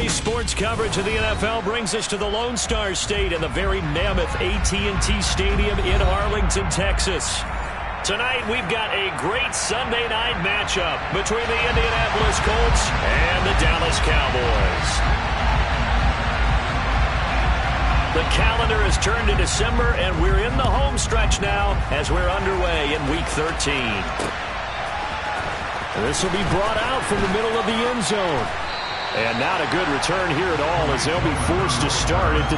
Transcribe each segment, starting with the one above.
Today's sports coverage of the NFL brings us to the Lone Star State and the very mammoth AT&T Stadium in Arlington, Texas. Tonight, we've got a great Sunday night matchup between the Indianapolis Colts and the Dallas Cowboys. The calendar has turned to December, and we're in the home stretch now as we're underway in Week 13. This will be brought out from the middle of the end zone. And not a good return here at all as they'll be forced to start at the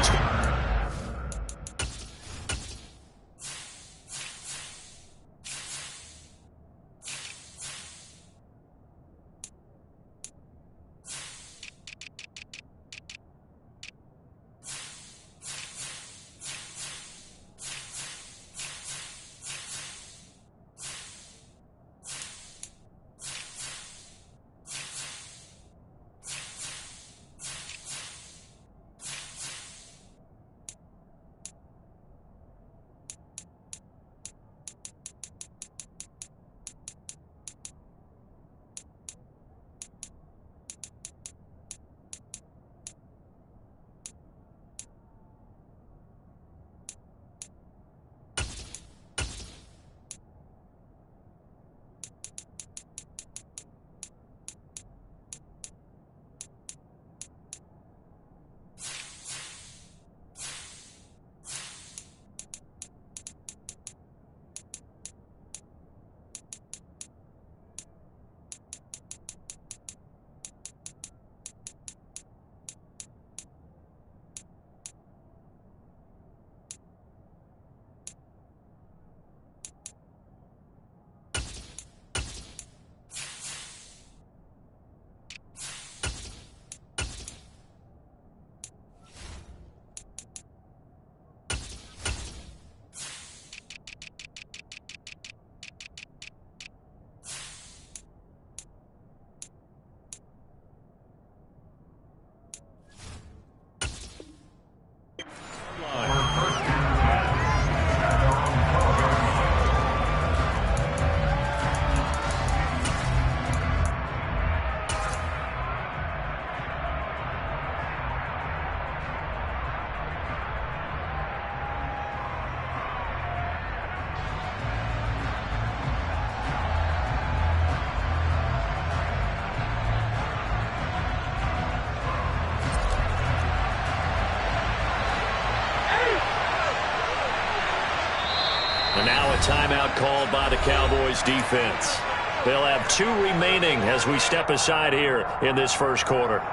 now a timeout called by the Cowboys defense. They'll have 2 remaining as we step aside here in this first quarter.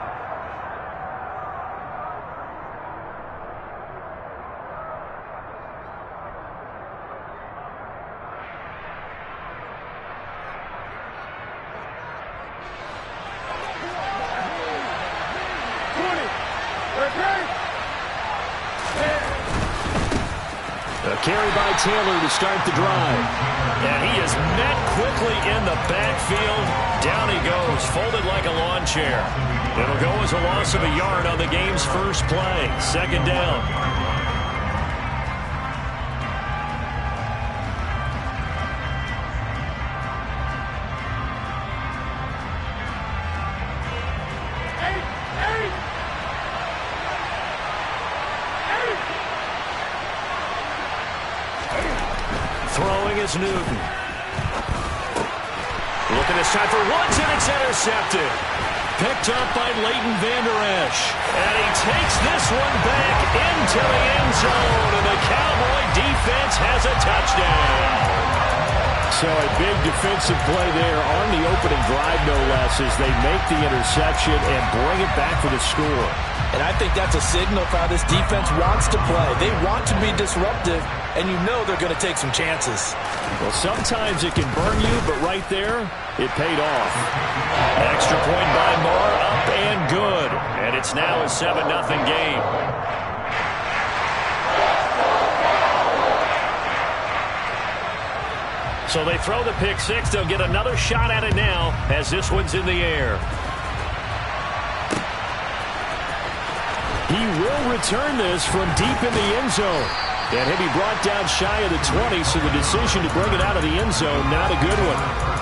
Carry by Taylor to start the drive. And he is met quickly in the backfield. Down he goes, folded like a lawn chair. It'll go as a loss of a yard on the game's first play. Second down. Throwing is Newton. Looking this time for Woods, and it's intercepted. Picked up by Leighton Vander Esch. And he takes this one back into the end zone, and the Cowboy defense has a touchdown. So a big defensive play there on the opening drive, no less, as they make the interception and bring it back for the score. And I think that's a signal for how this defense wants to play. They want to be disruptive, and you know they're going to take some chances. Well, sometimes it can burn you, but right there, it paid off. Extra point by Moore, up and good. And it's now a 7-0 game. So they throw the pick six. They'll get another shot at it now as this one's in the air. He will return this from deep in the end zone. And he'll be brought down shy of the 20, so the decision to bring it out of the end zone, not a good one.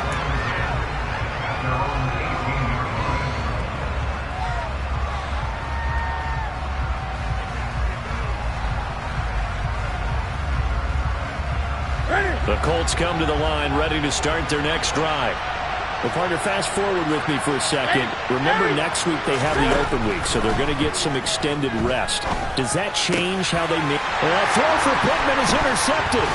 The Colts come to the line, ready to start their next drive. Well, partner, fast forward with me for a second. Remember, next week they have the open week, so they're going to get some extended rest. Does that change how they make? A throw for Pittman is intercepted.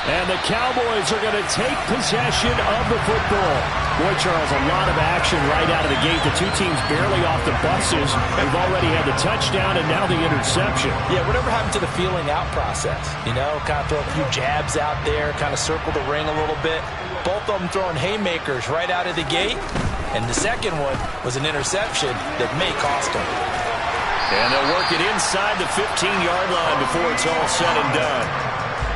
And the Cowboys are going to take possession of the football. Boy, Charles, a lot of action right out of the gate. The two teams barely off the buses. They've already had the touchdown and now the interception. Yeah, whatever happened to the feeling out process? You know, kind of throw a few jabs out there, kind of circle the ring a little bit. Both of them throwing haymakers right out of the gate. And the second one was an interception that may cost them. And they'll work it inside the 15-yard line before it's all said and done.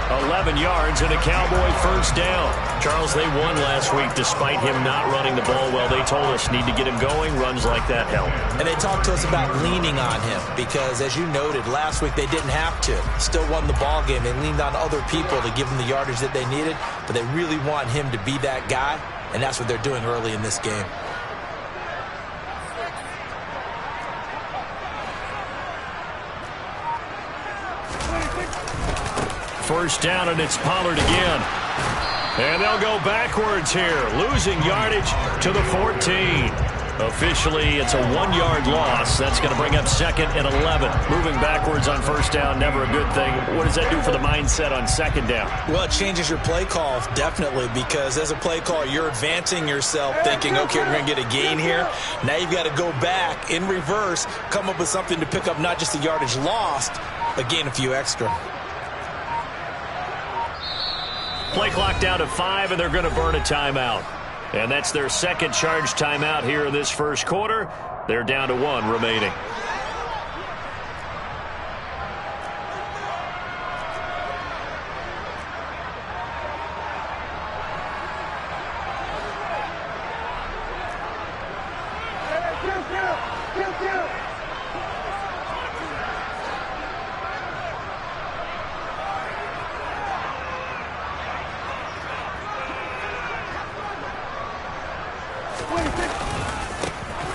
11 yards and a Cowboy first down. Charles, they won last week despite him not running the ball well. They told us need to get him going. Runs like that help. And they talked to us about leaning on him because, as you noted, last week they didn't have to. Still won the ball game. They leaned on other people to give them the yardage that they needed, but they really want him to be that guy, and that's what they're doing early in this game. First down, and it's Pollard again. And they'll go backwards here, losing yardage to the 14. Officially, it's a 1-yard loss. That's going to bring up 2nd and 11. Moving backwards on first down, never a good thing. What does that do for the mindset on 2nd down? Well, it changes your play call, definitely, because as a play caller, you're advancing yourself thinking, okay, we're going to get a gain here. Now you've got to go back in reverse, come up with something to pick up not just the yardage lost, but gain a few extra. Play clock down to 5, and they're going to burn a timeout. And that's their second charge timeout here in this first quarter. They're down to 1 remaining.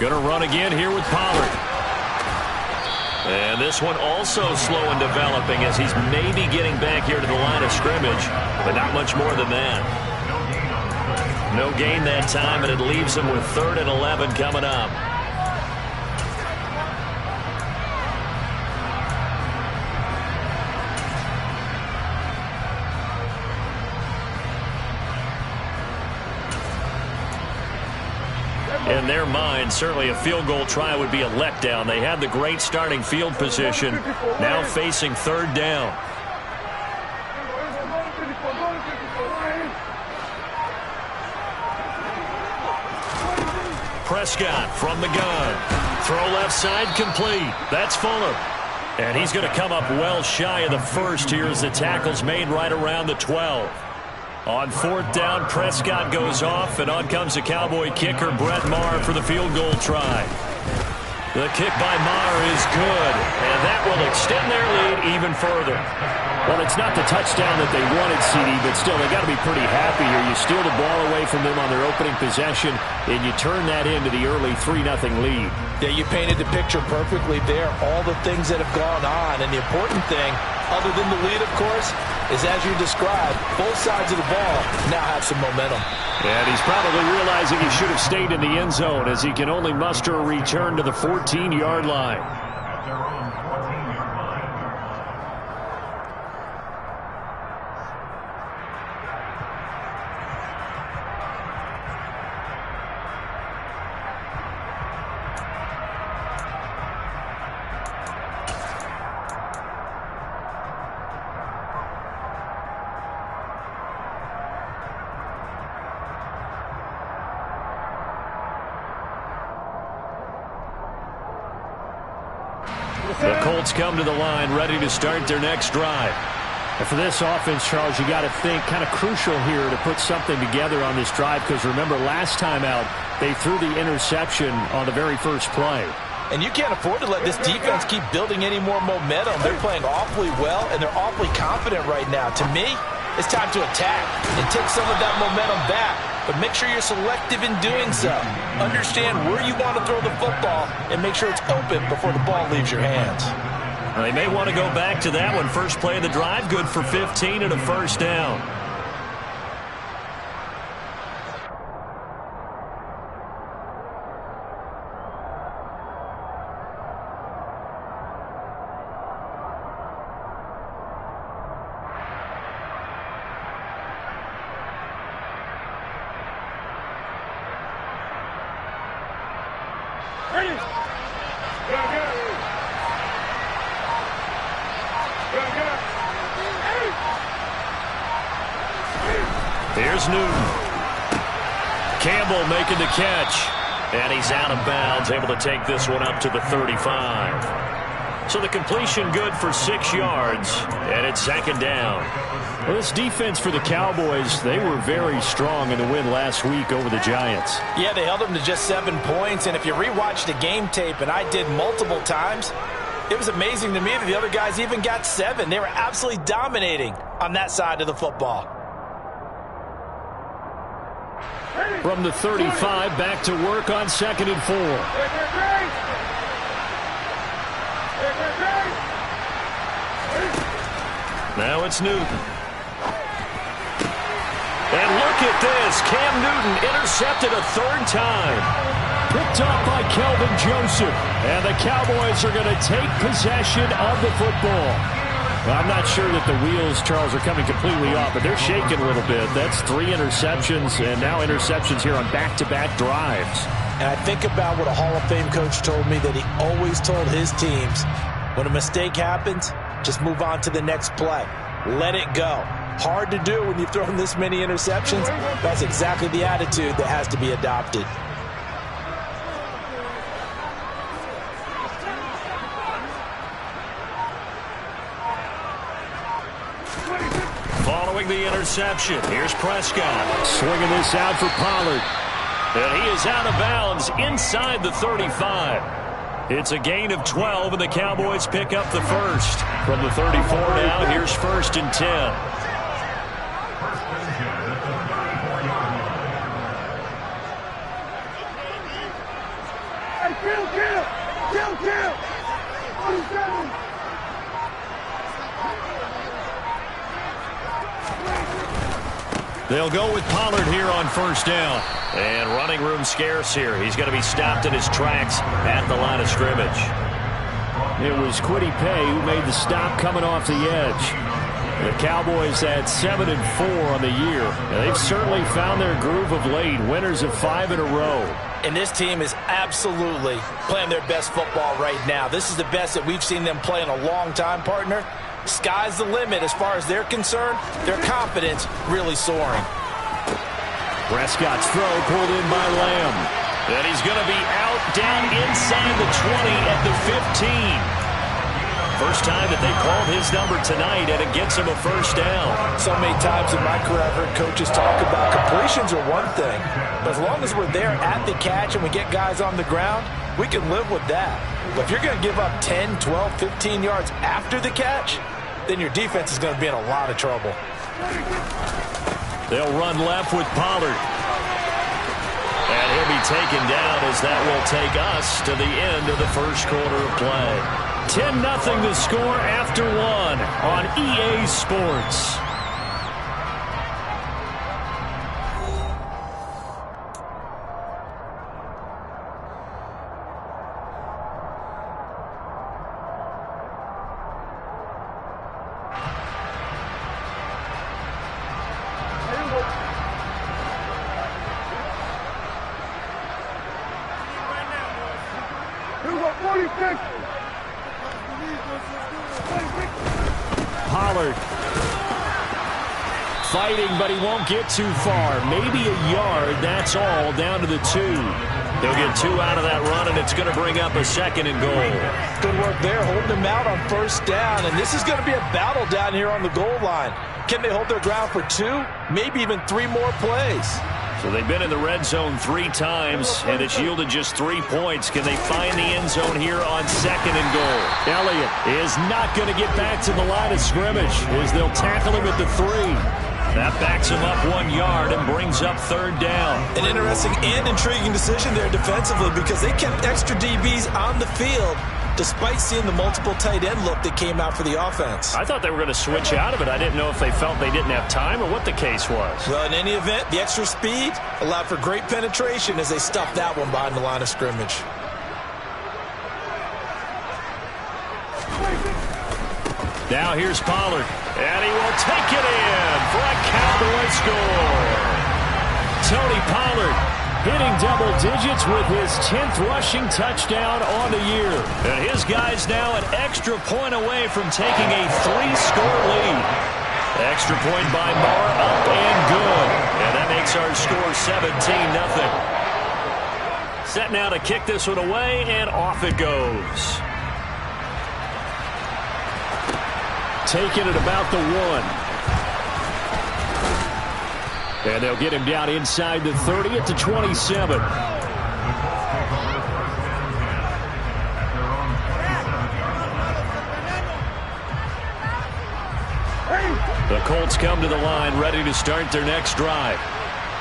Going to run again here with Pollard. And this one also slow in developing as he's maybe getting back here to the line of scrimmage, but not much more than that. No gain that time, and it leaves him with 3rd and 11 coming up. In their mind, certainly a field goal try would be a letdown. They had the great starting field position, now facing 3rd down. Prescott from the gun. Throw left side complete. That's Fuller. And he's going to come up well shy of the first here as the tackle's made right around the 12. On 4th down, Prescott goes off, and on comes the Cowboy kicker, Brett Maher, for the field goal try. The kick by Maher is good, and that will extend their lead even further. Well, it's not the touchdown that they wanted, CD, but still, they got to be pretty happy here. You steal the ball away from them on their opening possession, and you turn that into the early 3-0 lead. Yeah, you painted the picture perfectly there, all the things that have gone on, and the important thing, other than the lead, of course, is, as you described, both sides of the ball now have some momentum. And he's probably realizing he should have stayed in the end zone as he can only muster a return to the 14-yard line. The Colts come to the line, ready to start their next drive. And for this offense, Charles, you got to think kind of crucial here to put something together on this drive, because remember, last time out, they threw the interception on the very first play. And you can't afford to let this defense keep building any more momentum. They're playing awfully well, and they're awfully confident right now. To me, it's time to attack and take some of that momentum back. But make sure you're selective in doing so. Understand where you want to throw the football and make sure it's open before the ball leaves your hands. They may want to go back to that one. First play of the drive, good for 15 and a first down. Here's Newton. Campbell making the catch. And he's out of bounds, able to take this one up to the 35. So the completion good for 6 yards, and it's second down. Well, this defense for the Cowboys, they were very strong in the win last week over the Giants. Yeah, they held them to just 7 points, and if you rewatch the game tape, and I did multiple times, it was amazing to me that the other guys even got 7. They were absolutely dominating on that side of the football. From the 35, back to work on 2nd and 4. Now it's Newton. And look at this. Cam Newton intercepted a 3rd time. Picked off by Kelvin Joseph. And the Cowboys are going to take possession of the football. Well, I'm not sure that the wheels, Charles, are coming completely off, but they're shaking a little bit. That's 3 interceptions, and now interceptions here on back-to-back drives. And I think about what a Hall of Fame coach told me, that he always told his teams, when a mistake happens, just move on to the next play. Let it go. Hard to do when you've thrown this many interceptions. That's exactly the attitude that has to be adopted. Following the interception, here's Prescott. Swinging this out for Pollard. And he is out of bounds inside the 35. It's a gain of 12, and the Cowboys pick up the first. From the 34 now, here's 1st and 10. They'll go with Pollard here on 1st down. And running room scarce here. He's going to be stopped in his tracks at the line of scrimmage. It was Kwity Paye who made the stop coming off the edge. The Cowboys at 7 and 4 on the year. And they've certainly found their groove of late. Winners of 5 in a row. And this team is absolutely playing their best football right now. This is the best that we've seen them play in a long time, partner. Sky's the limit as far as they're concerned. Their confidence really soaring. Prescott's throw pulled in by Lamb. And he's going to be out down inside the 20 at the 15. First time that they called his number tonight, and it gets him a first down. So many times in my career I've heard coaches talk about completions are one thing. But as long as we're there at the catch and we get guys on the ground, we can live with that. But if you're going to give up 10, 12, 15 yards after the catch, then your defense is going to be in a lot of trouble. They'll run left with Pollard. And he'll be taken down as that will take us to the end of the first quarter of play. 10-0 the score after 1 on EA Sports. Pollard fighting, but he won't get too far. Maybe a yard, that's all, down to the 2. They'll get 2 out of that run, and it's going to bring up a 2nd and goal. Good work there, holding them out on 1st down, and this is going to be a battle down here on the goal line. Can they hold their ground for 2, maybe even 3 more plays? So they've been in the red zone 3 times, and it's yielded just 3 points. Can they find the end zone here on 2nd and goal? Elliott is not going to get back to the line of scrimmage as they'll tackle him at the 3. That backs him up 1 yard and brings up 3rd down. An interesting and intriguing decision there defensively, because they kept extra DBs on the field despite seeing the multiple tight end look that came out for the offense. I thought they were going to switch out of it. I didn't know if they felt they didn't have time or what the case was. Well, in any event, the extra speed allowed for great penetration as they stuffed that one behind the line of scrimmage. Now here's Pollard, and he will take it in for a Cowboy score. Tony Pollard hitting double digits with his 10th rushing touchdown on the year. And his guys now an extra point away from taking a 3-score lead. Extra point by Moore, up and good. And that makes our score 17-0. Set now to kick this one away, and off it goes. Taking it about the 1. And they'll get him down inside the 30 at the 27. The Colts come to the line ready to start their next drive.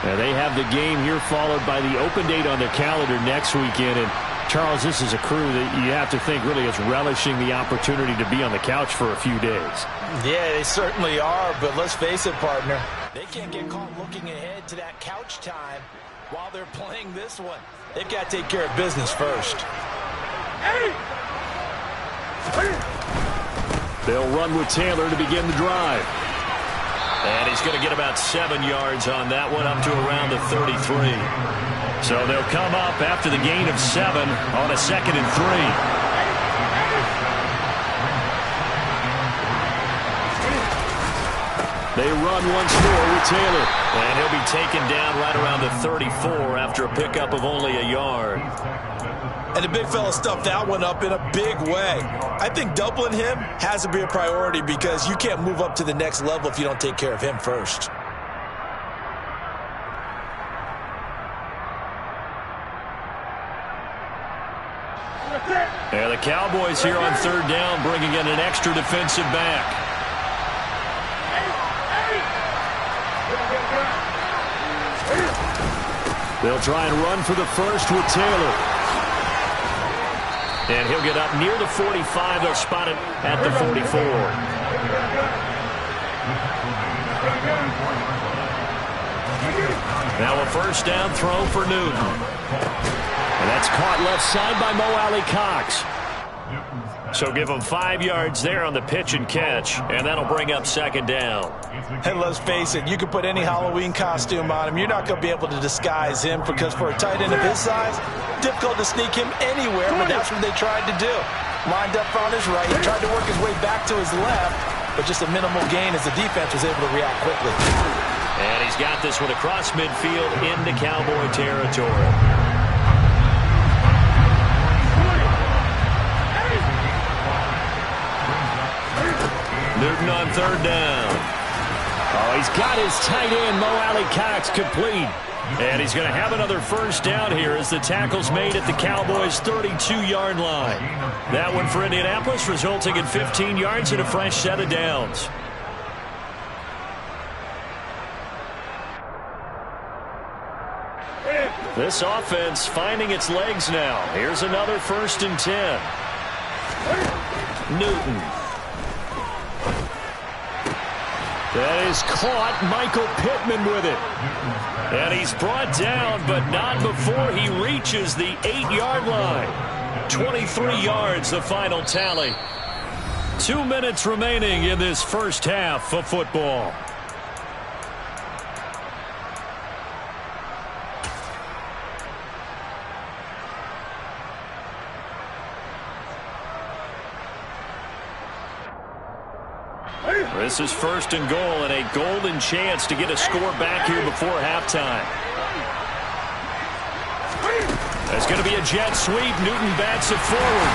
And they have the game here followed by the open date on their calendar next weekend. And Charles, this is a crew that you have to think really is relishing the opportunity to be on the couch for a few days. Yeah, they certainly are, but let's face it, partner. They can't get caught looking ahead to that couch time while they're playing this one. They've got to take care of business first. They'll run with Taylor to begin the drive. And he's going to get about 7 yards on that one, up to around the 33. So they'll come up after the gain of 7 on a 2nd and 3. They run once more with Taylor. And he'll be taken down right around the 34 after a pickup of only a yard. And the big fella stuffed that one up in a big way. I think doubling him has to be a priority because you can't move up to the next level if you don't take care of him first. And the Cowboys here on 3rd down, bringing in an extra defensive back. They'll try and run for the first with Taylor. And he'll get up near the 45. They'll spot it at the 44. Now a first down throw for Newton. And that's caught left side by Mo Alley-Cox. So give him 5 yards there on the pitch and catch, and that'll bring up 2nd down. And let's face it, you can put any Halloween costume on him. You're not going to be able to disguise him because for a tight end of his size, difficult to sneak him anywhere, but that's what they tried to do. Lined up on his right, he tried to work his way back to his left, but just a minimal gain as the defense was able to react quickly. And he's got this one across midfield into Cowboy territory. Newton on 3rd down. Oh, he's got his tight end, Mo Alley-Cox, complete. And he's going to have another first down here as the tackle's made at the Cowboys' 32-yard line. That one for Indianapolis, resulting in 15 yards and a fresh set of downs. This offense finding its legs now. Here's another 1st and 10. Newton. That is caught. Michael Pittman with it. And he's brought down, but not before he reaches the 8-yard line. 23 yards, the final tally. 2 minutes remaining in this first half of football. This is 1st and goal and a golden chance to get a score back here before halftime. There's going to be a jet sweep. Newton bats it forward.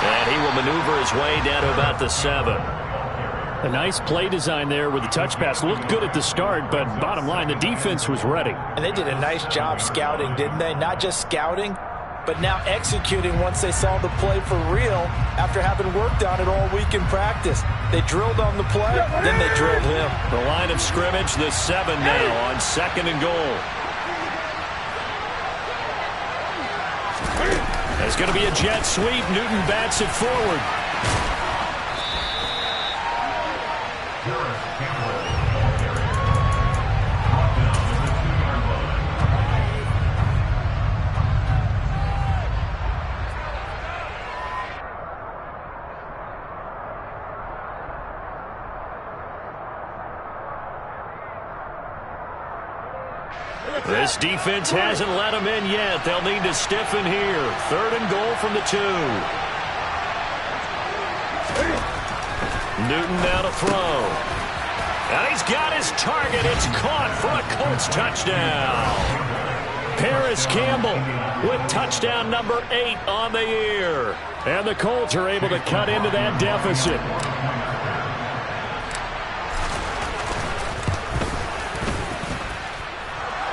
And he will maneuver his way down to about the 7. A nice play design there with the touch pass. Looked good at the start, but bottom line, the defense was ready. And they did a nice job scouting, didn't they? Not just scouting, but now executing once they saw the play for real after having worked on it all week in practice. They drilled on the play, then they drilled him. The line of scrimmage, the 7 now on 2nd and goal. As going to be a jet sweep. Newton bats it forward. This defense hasn't let them in yet. They'll need to stiffen here. 3rd and goal from the 2. Newton now to throw. And he's got his target. It's caught for a Colts touchdown. Paris Campbell with touchdown number 8 on the year. And the Colts are able to cut into that deficit.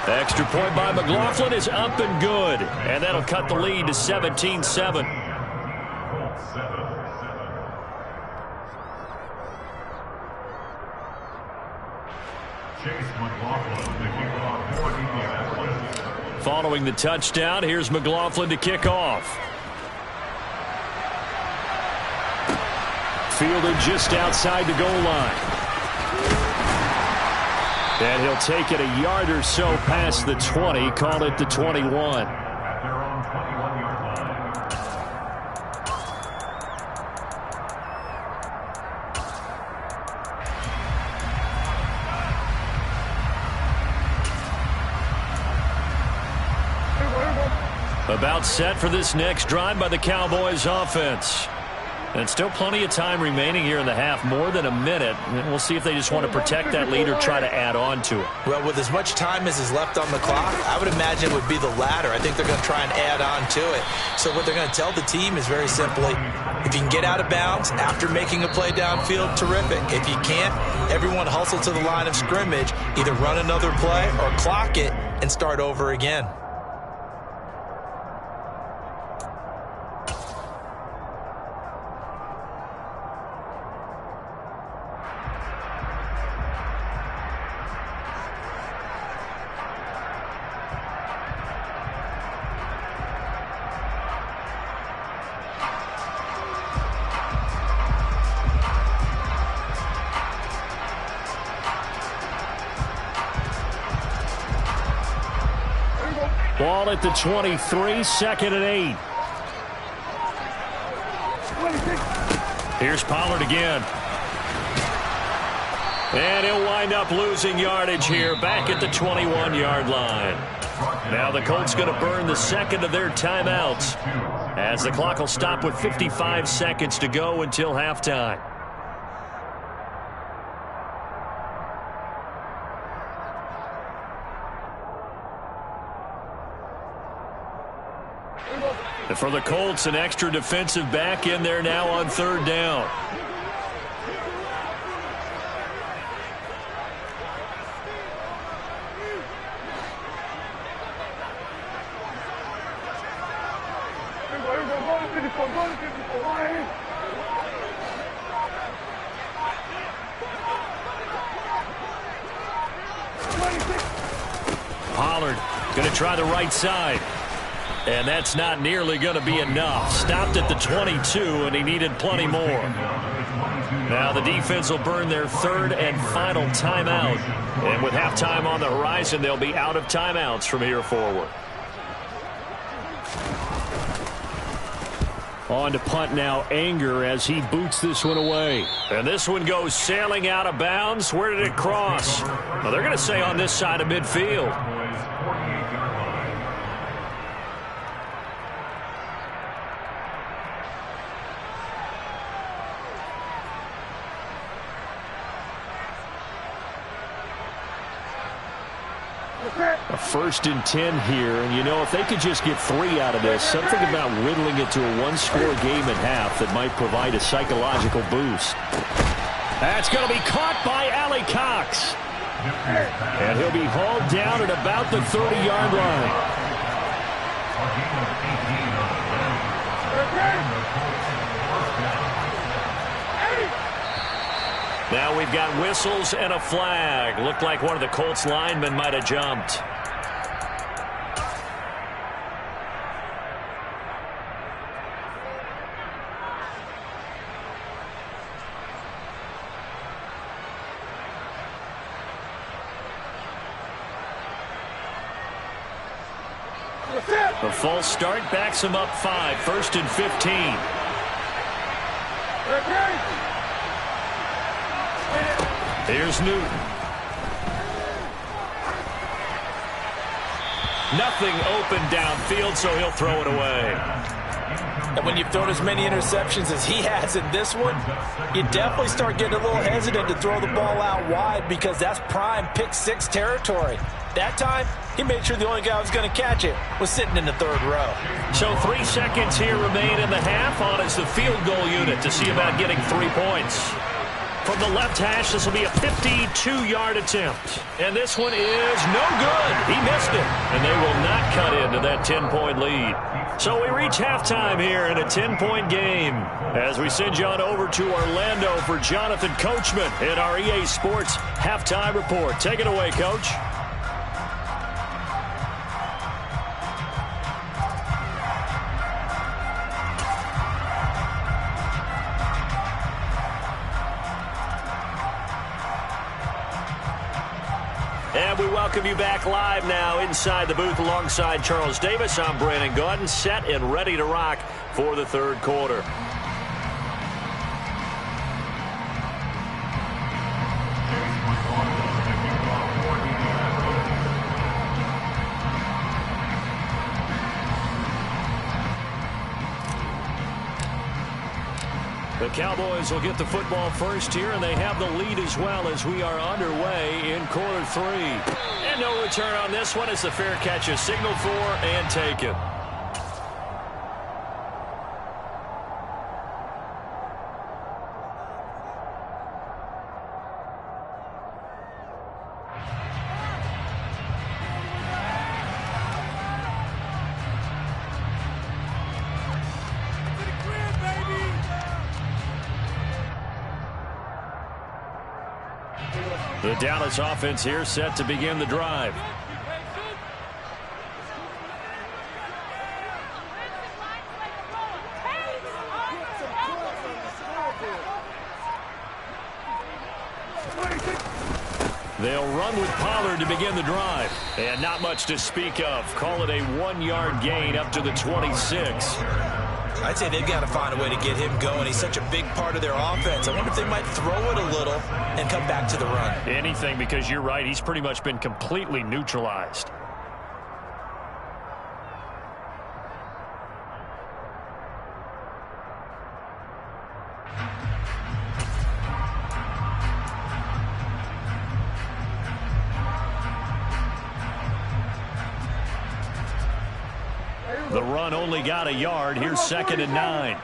Extra point by McLaughlin is up and good. And that'll cut the lead to 17-7. Following the touchdown, here's McLaughlin to kick off. Fielded just outside the goal line. And he'll take it a yard or so past the 20, call it the 21. About set for this next drive by the Cowboys offense. And still plenty of time remaining here in the half, more than a minute. And we'll see if they just want to protect that lead or try to add on to it. Well, with as much time as is left on the clock, I would imagine it would be the latter. I think they're going to try and add on to it. So what they're going to tell the team is very simply, if you can get out of bounds after making a play downfield, terrific. If you can't, everyone hustle to the line of scrimmage, either run another play or clock it and start over again. Ball at the 23, 2nd and 8. Here's Pollard again. And he'll wind up losing yardage here back at the 21-yard line. Now the Colts going to burn the second of their timeouts as the clock will stop with 55 seconds to go until halftime. For the Colts, an extra defensive back in there now on 3rd down. Pollard going to try the right side. And that's not nearly going to be enough. Stopped at the 22, and he needed plenty more. Now the defense will burn their 3rd and final timeout. And with halftime on the horizon, they'll be out of timeouts from here forward. On to punt now, Anger, as he boots this one away. And this one goes sailing out of bounds. Where did it cross? Well, they're going to say on this side of midfield. A 1st and 10 here, and you know, if they could just get 3 out of this, something about whittling it to a 1-score game at half that might provide a psychological boost. That's going to be caught by Allie Cox. And he'll be hauled down at about the 30-yard line. Now we've got whistles and a flag. Looked like one of the Colts linemen might have jumped. The false start backs him up 5, 1st and 15. Here's Newton. Nothing open downfield, so he'll throw it away. And when you've thrown as many interceptions as he has in this one, you definitely start getting a little hesitant to throw the ball out wide because that's prime pick 6 territory. That time, he made sure the only guy who was going to catch it was sitting in the 3rd row. So 3 seconds here remain in the half. On is the field goal unit to see about getting 3 points. From the left hash, this will be a 52-yard attempt. And this one is no good. He missed it. And they will not cut into that 10-point lead. So we reach halftime here in a 10-point game. As we send you on over to Orlando for Jonathan Coachman in our EA Sports Halftime Report. Take it away, Coach. And we welcome you back live now inside the booth alongside Charles Davis. I'm Brandon Gaudin, set and ready to rock for the 3rd quarter. The Cowboys will get the football first here, and they have the lead as well as we are underway in quarter 3. And no return on this one as the fair catch is signaled for and taken. The Dallas offense here set to begin the drive. They'll run with Pollard to begin the drive. And not much to speak of. Call it a 1-yard gain up to the 26. I'd say they've got to find a way to get him going. He's such a big part of their offense. I wonder if they might throw it a little and come back to the run. Anything, because you're right. He's pretty much been completely neutralized. The run only got a yard. Here's 2nd and 9.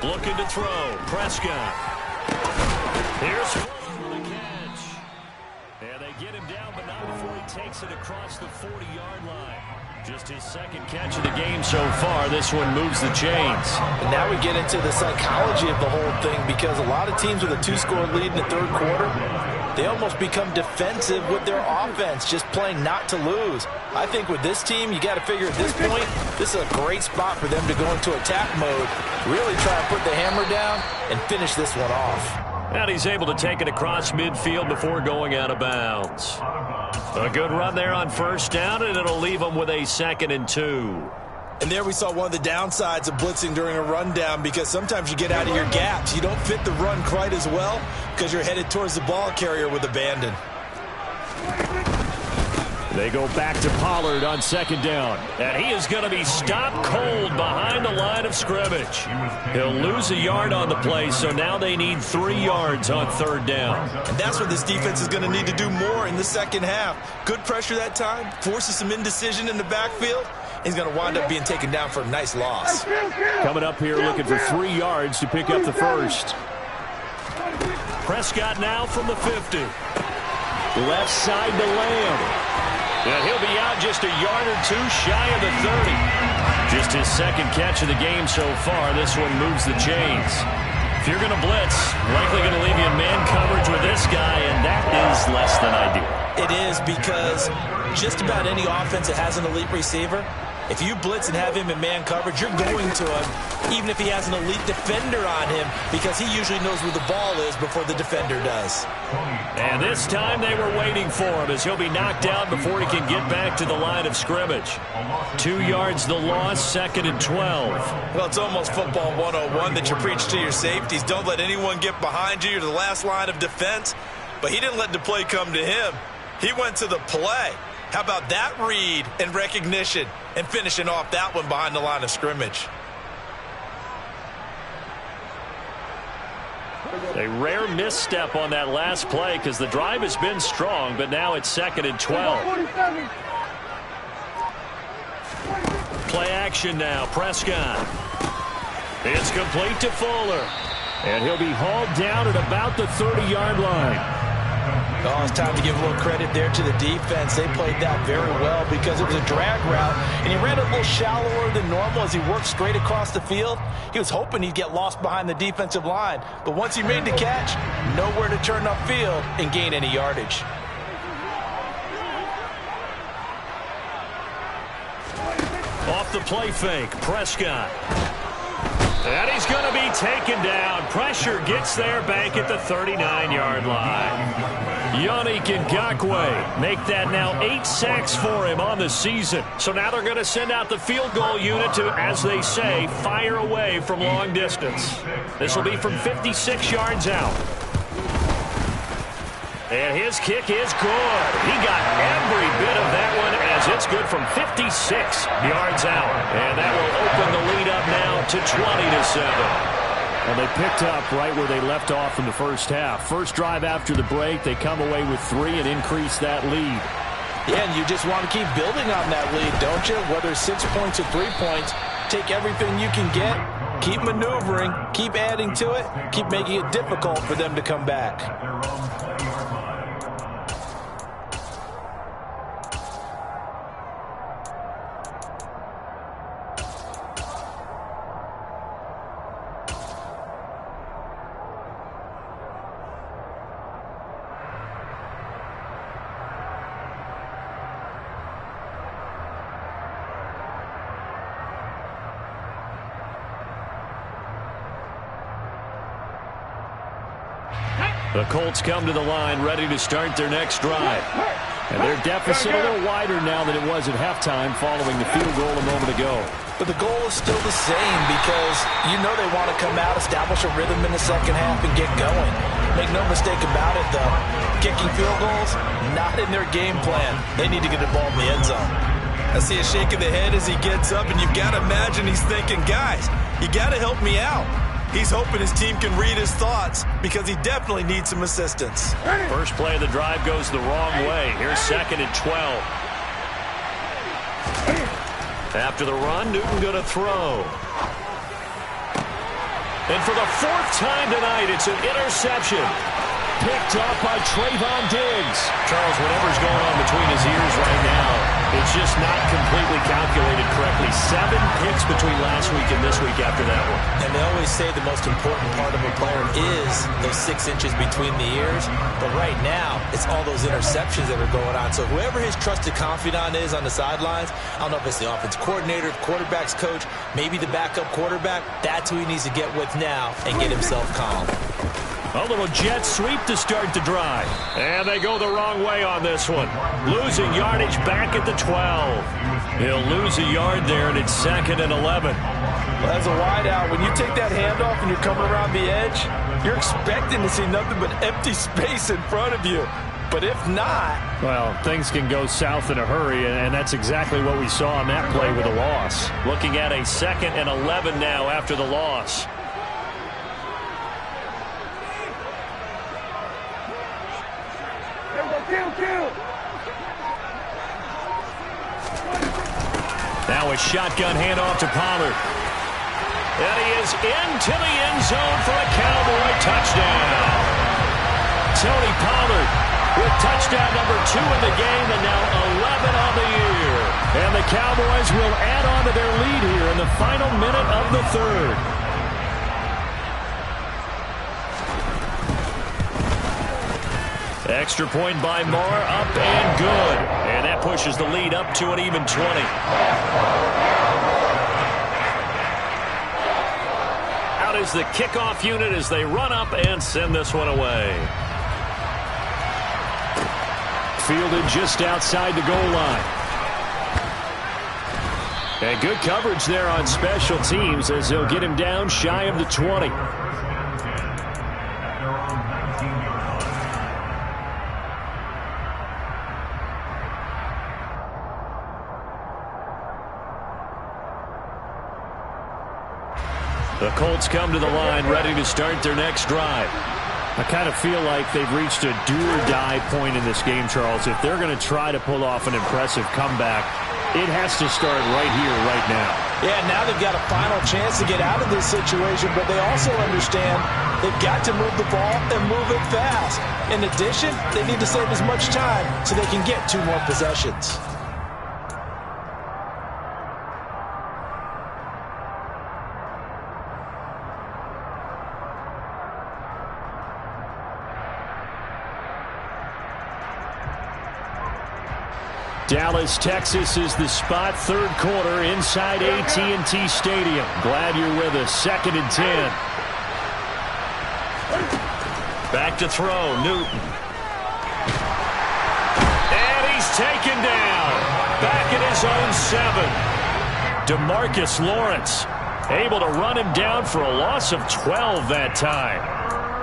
Looking to throw. Prescott. Here's for the catch. And they get him down, but not before he takes it across the 40-yard line. Just his 2nd catch of the game so far. This one moves the chains. And now we get into the psychology of the whole thing, because a lot of teams with a 2-score lead in the 3rd quarter, they almost become defensive with their offense, just playing not to lose. I think with this team, you got to figure at this point, this is a great spot for them to go into attack mode, really try to put the hammer down and finish this one off. And he's able to take it across midfield before going out of bounds. A good run there on 1st down, and it'll leave him with a 2nd and 2. And there we saw one of the downsides of blitzing during a rundown, because sometimes you get out of your gaps. You don't fit the run quite as well because you're headed towards the ball carrier with abandon. They go back to Pollard on 2nd down. And he is going to be stopped cold behind the line of scrimmage. He'll lose a yard on the play, so now they need 3 yards on 3rd down. And that's what this defense is going to need to do more in the 2nd half. Good pressure that time, forces some indecision in the backfield. He's going to wind up being taken down for a nice loss. Coming up here looking for 3 yards to pick up the 1st. Prescott now from the 50. Left side to Lamb. And he'll be out just a yard or 2 shy of the 30. Just his 2nd catch of the game so far. This one moves the chains. If you're going to blitz, likely going to leave you in man coverage with this guy, and that is less than ideal. It is, because just about any offense that has an elite receiver, If you blitz and have him in man coverage, you're going to him, even if he has an elite defender on him, because he usually knows where the ball is before the defender does. And this time they were waiting for him as he'll be knocked down before he can get back to the line of scrimmage. 2 yards the loss, 2nd and 12. Well, it's almost football 101 that you preach to your safeties. Don't let anyone get behind you. You're the last line of defense. But he didn't let the play come to him. He went to the play. How about that read and recognition and finishing off that one behind the line of scrimmage? A rare misstep on that last play because the drive has been strong, but now it's 2nd and 12. Play action now, Prescott. It's complete to Fuller. And he'll be hauled down at about the 30-yard line. Oh, it's time to give a little credit there to the defense. They played that very well because it was a drag route, and he ran a little shallower than normal as he worked straight across the field. He was hoping he'd get lost behind the defensive line, but once he made the catch, nowhere to turn upfield and gain any yardage. Off the play fake, Prescott. And he's going to be taken down. Pressure gets there back at the 39-yard line. Yannick Ngakoue make that now 8 sacks for him on the season. So now they're going to send out the field goal unit to, as they say, fire away from long distance. This will be from 56 yards out. And his kick is good. He got every bit of that one as it's good from 56 yards out. And that will open the lead up now to 20-7. Well, they picked up right where they left off in the first half. First drive after the break, they come away with 3 and increase that lead. Yeah, and you just want to keep building on that lead, don't you? Whether it's 6 points or 3 points, take everything you can get, keep maneuvering, keep adding to it, keep making it difficult for them to come back. The Colts come to the line ready to start their next drive. And their deficit a little wider now than it was at halftime following the field goal a moment ago. But the goal is still the same because you know they want to come out, establish a rhythm in the second half, and get going. Make no mistake about it, though. Kicking field goals, not in their game plan. They need to get the ball in the end zone. I see a shake of the head as he gets up, and you've got to imagine he's thinking, guys, you got to help me out. He's hoping his team can read his thoughts because he definitely needs some assistance. First play of the drive goes the wrong way. Here's 2nd and 12. After the run, Newton going to throw. And for the 4th time tonight, it's an interception. Picked off by Trayvon Diggs. Charles, whatever's going on between his ears right now, it's just not completely calculated correctly. 7 picks between last week and this week after that one. And they always say the most important part of a player is those 6 inches between the ears. But right now, it's all those interceptions that are going on. So whoever his trusted confidant is on the sidelines, I don't know if it's the offense coordinator, quarterback's coach, maybe the backup quarterback, that's who he needs to get with now and get himself calm. A little jet sweep to start the drive. And they go the wrong way on this one. Losing yardage back at the 12. He'll lose a yard there, and it's 2nd and 11. Well, as a wideout, when you take that handoff and you're coming around the edge, you're expecting to see nothing but empty space in front of you. But if not... Well, things can go south in a hurry, and that's exactly what we saw on that play with a loss. Looking at a 2nd and 11 now after the loss. Now a shotgun handoff to Pollard. And he is into the end zone for a Cowboy touchdown. Tony Pollard with touchdown number 2 in the game and now 11 on the year. And the Cowboys will add on to their lead here in the final minute of the 3rd. Extra point by Moore, up and good. And that pushes the lead up to an even 20. is the kickoff unit as they run up and send this one away. Fielded just outside the goal line. And good coverage there on special teams as they'll get him down shy of the 20. The Colts come to the line ready to start their next drive. I kind of feel like they've reached a do-or-die point in this game, Charles. If they're going to try to pull off an impressive comeback, it has to start right here, right now. Yeah, now they've got a final chance to get out of this situation, but they also understand they've got to move the ball and move it fast. In addition, they need to save as much time so they can get 2 more possessions. Dallas, Texas is the spot. Third quarter inside AT&T Stadium. Glad you're with us. 2nd and 10. Back to throw. Newton. And he's taken down. Back at his own 7. DeMarcus Lawrence able to run him down for a loss of 12 that time.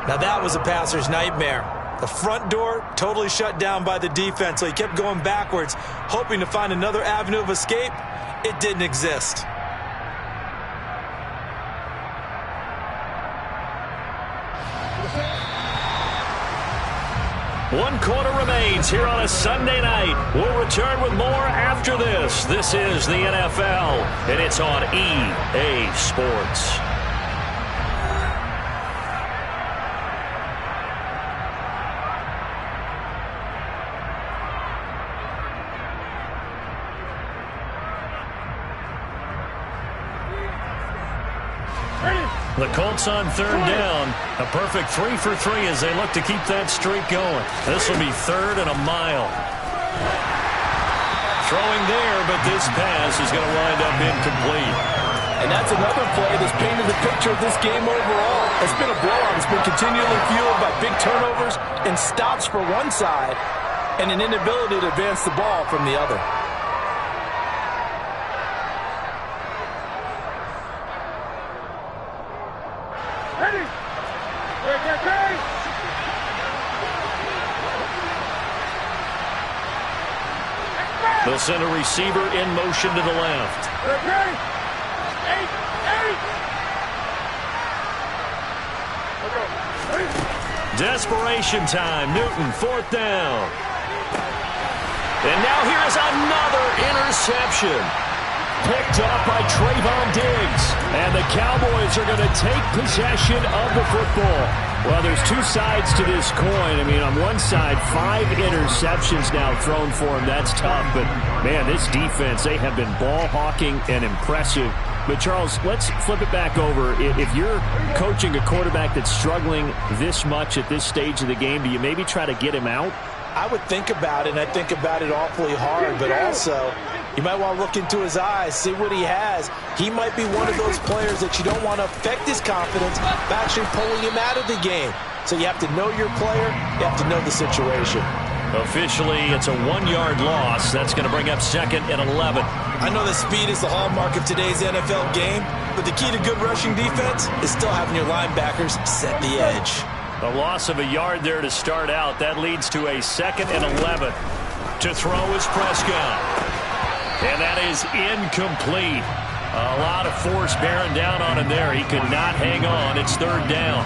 Now that was a passer's nightmare. The front door totally shut down by the defense, so he kept going backwards, hoping to find another avenue of escape. It didn't exist. One quarter remains here on a Sunday night. We'll return with more after this. This is the NFL, and it's on EA Sports. The Colts on 3rd down. A perfect 3 for 3 as they look to keep that streak going. This will be 3rd and a mile. Throwing there, but this pass is going to wind up incomplete. And that's another play that's painted the picture of this game overall. It's been a blowout. It's been continually fueled by big turnovers and stops for one side and an inability to advance the ball from the other. They'll send a receiver in motion to the left. Desperation time. Newton, 4th down. And now here is another interception. Picked off by Trayvon Diggs. And the Cowboys are going to take possession of the football. Well, there's 2 sides to this coin. I mean, on one side, 5 interceptions now thrown for him. That's tough. But, man, this defense, they have been ball hawking and impressive. But, Charles, let's flip it back over. If you're coaching a quarterback that's struggling this much at this stage of the game, do you maybe try to get him out? I would think about it, and I think about it awfully hard, but also you might want to look into his eyes, see what he has. He might be one of those players that you don't want to affect his confidence by actually pulling him out of the game. So you have to know your player, you have to know the situation. Officially, it's a 1-yard loss. That's going to bring up 2nd and 11. I know that speed is the hallmark of today's NFL game, but the key to good rushing defense is still having your linebackers set the edge. A loss of a yard there to start out. That leads to a 2nd and 11. To throw is Prescott. And that is incomplete. A lot of force bearing down on him there. He could not hang on. It's 3rd down.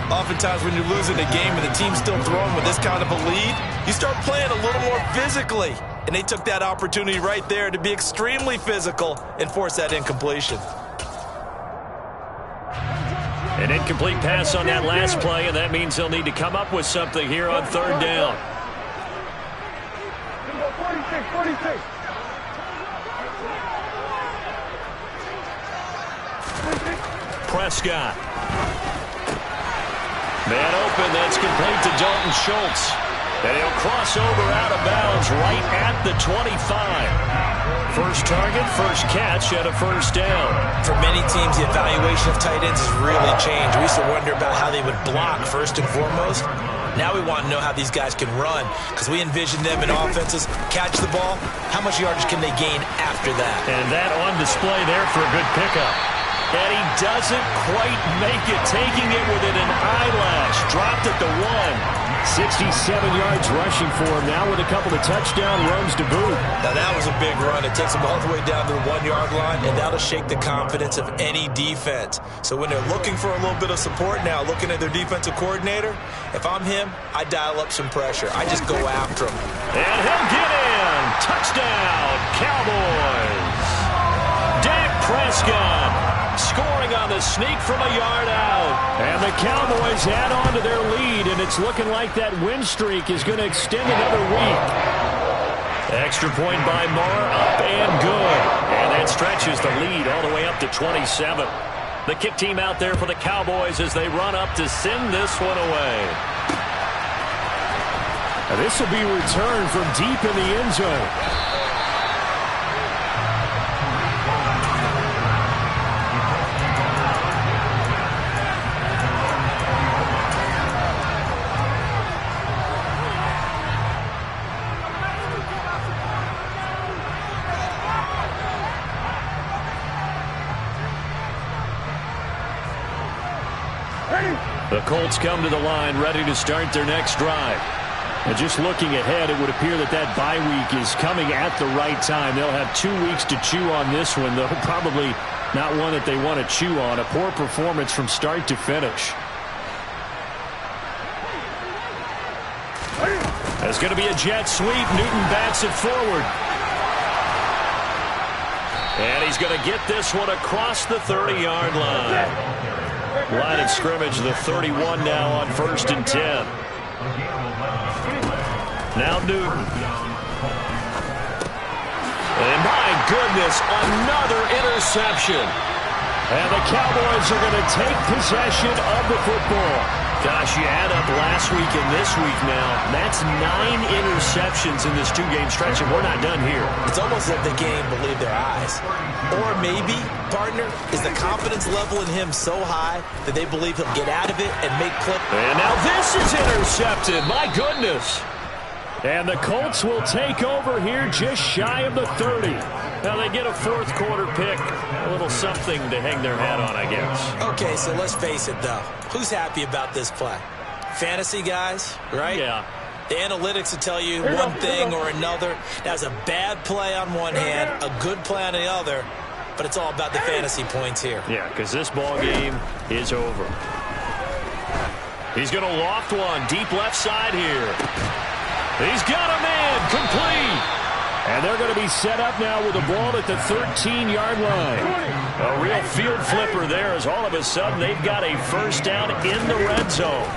Oftentimes when you're losing a game and the team's still throwing with this kind of a lead, you start playing a little more physically. And they took that opportunity right there to be extremely physical and force that incompletion. An incomplete pass on that last play, and that means they'll need to come up with something here on 3rd down. 46. Prescott. Man open, that's complete to Dalton Schultz. And he'll cross over out of bounds right at the 25. First target, first catch, and a first down. For many teams, the evaluation of tight ends has really changed. We used to wonder about how they would block first and foremost. Now we want to know how these guys can run, because we envision them in offenses catch the ball. How much yardage can they gain after that? And that on display there for a good pickup. And he doesn't quite make it, taking it within an eyelash. Dropped at the 1. 67 yards rushing for him now with a couple of touchdown runs to boot. Now that was a big run. It takes him all the way down to the 1-yard line, and that'll shake the confidence of any defense. So when they're looking for a little bit of support now, looking at their defensive coordinator, if I'm him, I dial up some pressure. I just go after him. And he'll get in. Touchdown, Cowboys. Dak Prescott scoring on the sneak from a yard out. And the Cowboys add on to their lead, and it's looking like that win streak is going to extend another week. Extra point by Moore, up and good. And that stretches the lead all the way up to 27. The kick team out there for the Cowboys as they run up to send this one away. And this will be returned from deep in the end zone. The Colts come to the line, ready to start their next drive. And just looking ahead, it would appear that that bye week is coming at the right time. They'll have 2 weeks to chew on this one, though probably not one that they want to chew on. A poor performance from start to finish. There's going to be a jet sweep. Newton bats it forward. And he's going to get this one across the 30-yard line. Line of scrimmage, the 31 now on 1st and 10. Now Newton. And my goodness, another interception. And the Cowboys are going to take possession of the football. Gosh, you add up last week and this week now. That's 9 interceptions in this 2-game stretch, and we're not done here. It's almost like the game believe their eyes. Or maybe, partner, is the confidence level in him so high that they believe he'll get out of it and make clip. And now this is intercepted. My goodness. And the Colts will take over here just shy of the 30. Now they get a 4th quarter pick. A little something to hang their hat on, I guess. Okay, so let's face it, though. Who's happy about this play? Fantasy guys, right? Yeah. The analytics will tell you one thing or another. That's a bad play on one hand, a good play on the other, but it's all about the fantasy points here. Yeah, because this ball game is over. He's going to loft one deep left side here. He's got a man complete. And they're going to be set up now with the ball at the 13-yard line. A real field flipper there as all of a sudden they've got a first down in the red zone.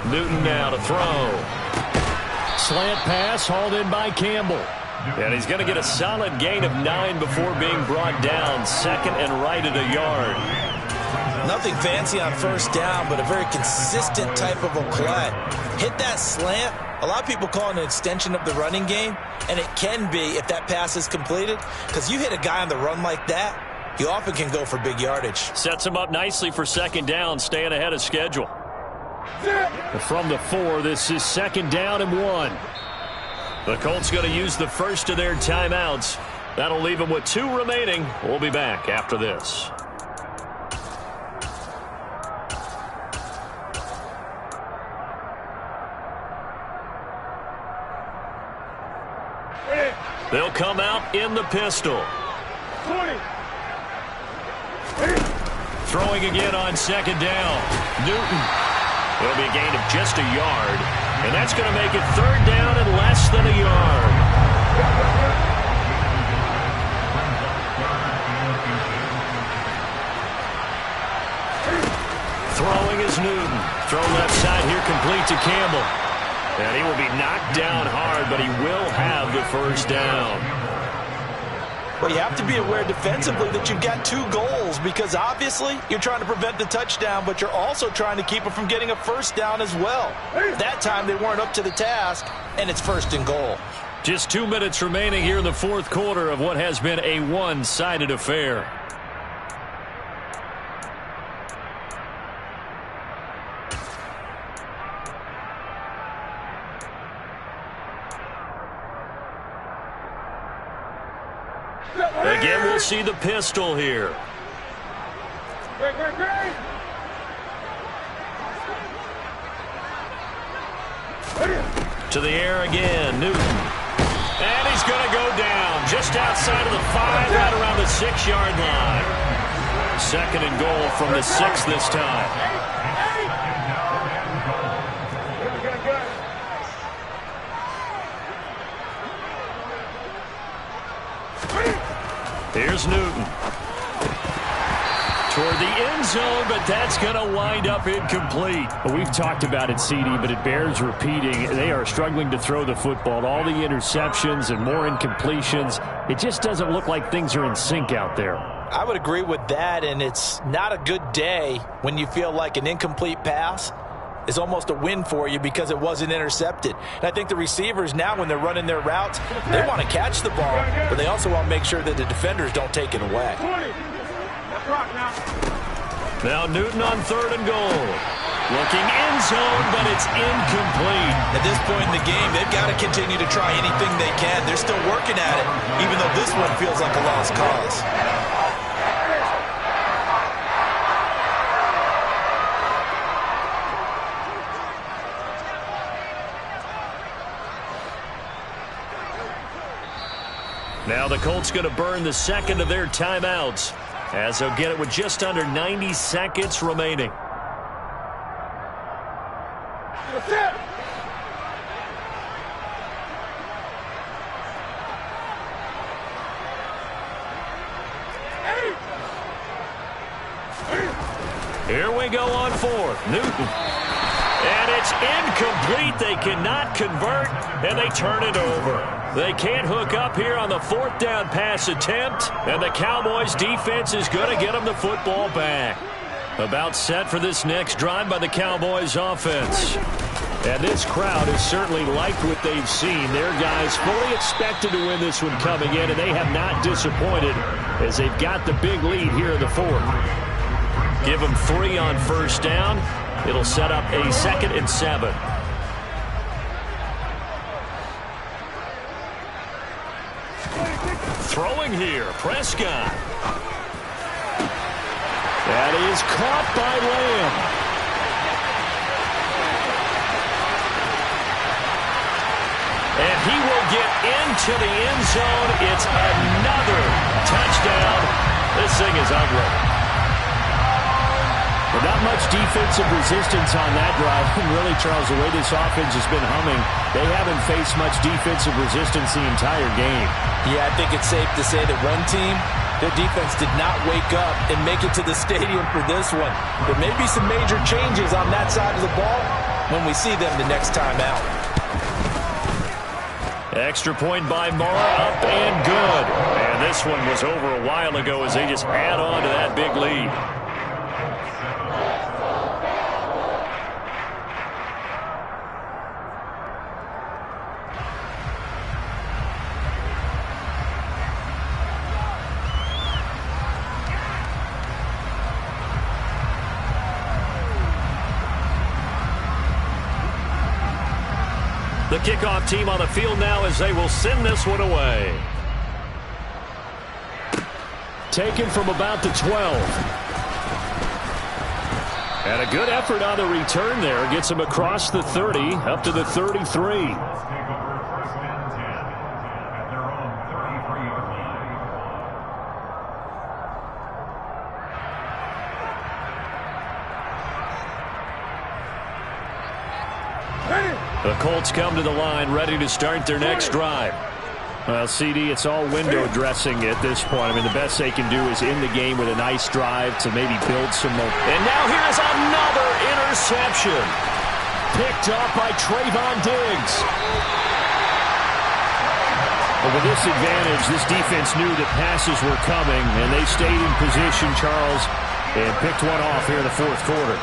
Newton now to throw. Slant pass hauled in by Campbell. And he's going to get a solid gain of 9 before being brought down. 2nd and right at a yard. Nothing fancy on first down, but a very consistent type of a play. Hit that slant. A lot of people call it an extension of the running game, and it can be if that pass is completed, because you hit a guy on the run like that, you often can go for big yardage. Sets him up nicely for 2nd down, staying ahead of schedule. From the 4, this is 2nd down and 1. The Colts going to use the first of their timeouts. That'll leave them with 2 remaining. We'll be back after this. They'll come out in the pistol. 20. Throwing again on 2nd down. Newton. It'll be a gain of just a yard. And that's going to make it 3rd down and less than a yard. Throwing is Newton. Throw left side here complete to Campbell. And he will be knocked down hard, but he will have the first down. Well, you have to be aware defensively that you've got 2 goals, because obviously you're trying to prevent the touchdown, but you're also trying to keep it from getting a first down as well. That time they weren't up to the task, and it's 1st and goal. Just 2 minutes remaining here in the fourth quarter of what has been a one-sided affair. Again, we'll see the pistol here. To the air again, Newton. And he's going to go down just outside of the 5, right around the 6-yard line. Second and goal from the 6 this time. Here's Newton. Toward the end zone, but that's going to wind up incomplete. Well, we've talked about it, CD, but it bears repeating. They are struggling to throw the football. All the interceptions and more incompletions. It just doesn't look like things are in sync out there. I would agree with that, and it's not a good day when you feel like an incomplete pass is almost a win for you because it wasn't intercepted. And I think the receivers now, when they're running their routes, they want to catch the ball, but they also want to make sure that the defenders don't take it away. Now Newton on third and goal. Looking end zone, but it's incomplete. At this point in the game, they've got to continue to try anything they can. They're still working at it, even though this one feels like a lost cause. Now the Colts going to burn the second of their timeouts, as they'll get it with just under 90 seconds remaining. Here we go on fourth. Newton. And it's incomplete. They cannot convert, and they turn it over. They can't hook up here on the fourth down pass attempt, and the Cowboys defense is going to get them the football back. About set for this next drive by the Cowboys offense. And this crowd has certainly liked what they've seen. Their guys fully expected to win this one coming in, and they have not disappointed as they've got the big lead here in the fourth. Give them 3 on first down. It'll set up a 2nd and 7. Throwing here, Prescott. That is caught by Lamb. And he will get into the end zone. It's another touchdown. This thing is ugly. But not much defensive resistance on that drive. And really, Charles, the way this offense has been humming, they haven't faced much defensive resistance the entire game. Yeah, I think it's safe to say that one team, their defense did not wake up and make it to the stadium for this one. There may be some major changes on that side of the ball when we see them the next time out. Extra point by Mara, up and good. And this one was over a while ago as they just add on to that big lead. The kickoff team on the field now as they will send this one away. Taken from about the 12. And a good effort on the return there. Gets him across the 30, up to the 33. The Colts come to the line, ready to start their next drive. Well, CD, it's all window dressing at this point. I mean, the best they can do is end the game with a nice drive to maybe build some more. And now here's another interception. Picked up by Trayvon Diggs. Well, with this advantage, this defense knew that passes were coming, and they stayed in position, Charles, and picked one off here in the fourth quarter.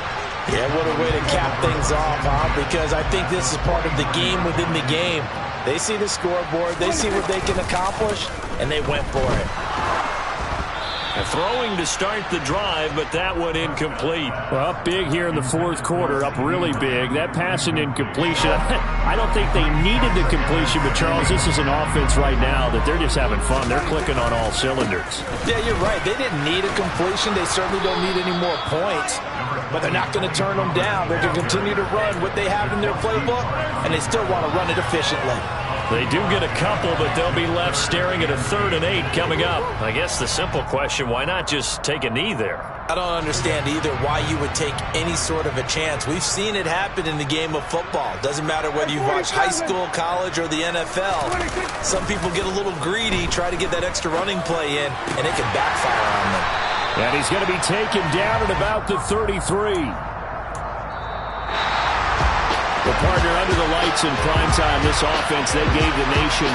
Yeah, what a way to cap things off, huh? Because I think this is part of the game within the game. They see the scoreboard, they see what they can accomplish, and they went for it. And throwing to start the drive, but that one incomplete. Well, up big here in the fourth quarter, up really big. That pass and incompletion, I don't think they needed the completion, but Charles, this is an offense right now that they're just having fun. They're clicking on all cylinders. Yeah, you're right. They didn't need a completion. They certainly don't need any more points, but they're not going to turn them down. They're going to continue to run what they have in their playbook, and they still want to run it efficiently. They do get a couple, but they'll be left staring at a 3rd and 8 coming up. I guess the simple question, why not just take a knee there? I don't understand either why you would take any sort of a chance. We've seen it happen in the game of football. Doesn't matter whether you watch high school, college, or the NFL. Some people get a little greedy, try to get that extra running play in, and it can backfire on them. And he's going to be taken down at about the 33. The partner under the lights in primetime, this offense, they gave the nation